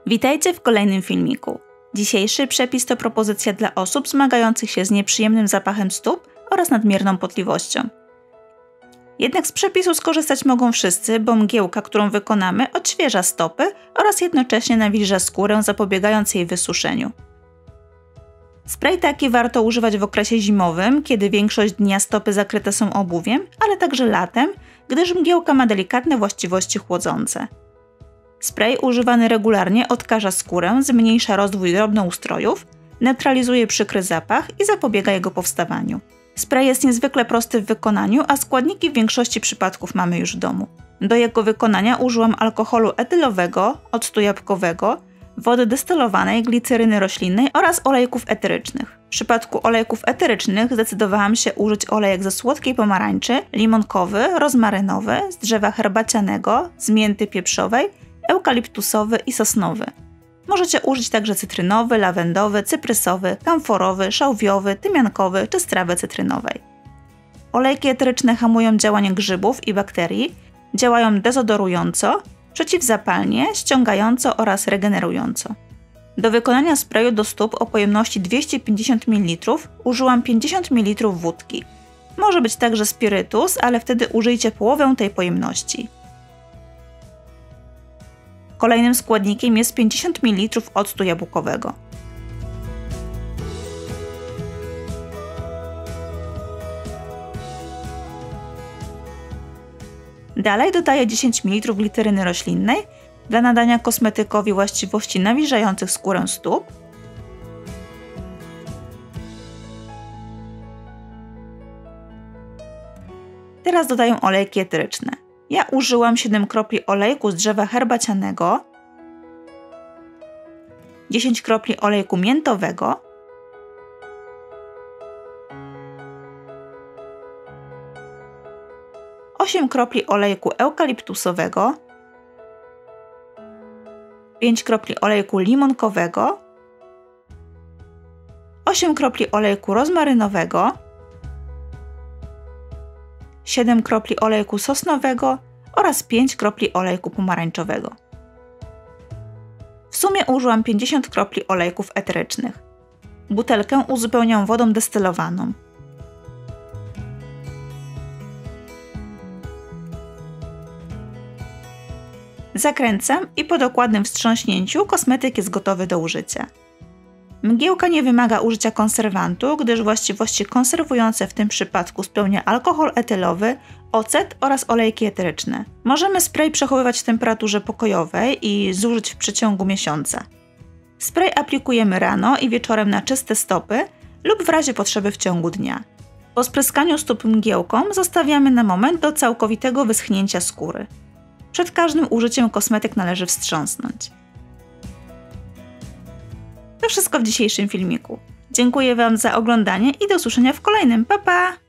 Witajcie w kolejnym filmiku. Dzisiejszy przepis to propozycja dla osób zmagających się z nieprzyjemnym zapachem stóp oraz nadmierną potliwością. Jednak z przepisu skorzystać mogą wszyscy, bo mgiełka, którą wykonamy, odświeża stopy oraz jednocześnie nawilża skórę, zapobiegając jej wysuszeniu. Spray taki warto używać w okresie zimowym, kiedy większość dnia stopy zakryte są obuwiem, ale także latem, gdyż mgiełka ma delikatne właściwości chłodzące. Spray używany regularnie odkaża skórę, zmniejsza rozwój drobnoustrojów, neutralizuje przykry zapach i zapobiega jego powstawaniu. Spray jest niezwykle prosty w wykonaniu, a składniki w większości przypadków mamy już w domu. Do jego wykonania użyłam alkoholu etylowego, octu jabłkowego, wody destylowanej, gliceryny roślinnej oraz olejków eterycznych. W przypadku olejków eterycznych zdecydowałam się użyć olejek ze słodkiej pomarańczy, limonkowy, rozmarynowy, z drzewa herbacianego, z mięty pieprzowej, eukaliptusowy i sosnowy. Możecie użyć także cytrynowy, lawendowy, cyprysowy, kamforowy, szałwiowy, tymiankowy czy z trawy cytrynowej. Olejki eteryczne hamują działanie grzybów i bakterii, działają dezodorująco, przeciwzapalnie, ściągająco oraz regenerująco. Do wykonania sprayu do stóp o pojemności 250 ml użyłam 50 ml wódki. Może być także spirytus, ale wtedy użyjcie połowę tej pojemności. Kolejnym składnikiem jest 50 ml octu jabłkowego. Dalej dodaję 10 ml gliceryny roślinnej dla nadania kosmetykowi właściwości nawilżających skórę stóp. Teraz dodaję olejki eteryczne. Ja użyłam 7 kropli olejku z drzewa herbacianego, 10 kropli olejku miętowego, 8 kropli olejku eukaliptusowego, 5 kropli olejku limonkowego, 8 kropli olejku rozmarynowego, 7 kropli olejku sosnowego oraz 5 kropli olejku pomarańczowego. W sumie użyłam 50 kropli olejków eterycznych. Butelkę uzupełniam wodą destylowaną. Zakręcam i po dokładnym wstrząśnięciu kosmetyk jest gotowy do użycia. Mgiełka nie wymaga użycia konserwantu, gdyż właściwości konserwujące w tym przypadku spełnia alkohol etylowy, ocet oraz olejki eteryczne. Możemy spray przechowywać w temperaturze pokojowej i zużyć w przeciągu miesiąca. Spray aplikujemy rano i wieczorem na czyste stopy lub w razie potrzeby w ciągu dnia. Po spryskaniu stóp mgiełką zostawiamy na moment do całkowitego wyschnięcia skóry. Przed każdym użyciem kosmetyk należy wstrząsnąć. To wszystko w dzisiejszym filmiku. Dziękuję Wam za oglądanie i do usłyszenia w kolejnym. Pa, pa!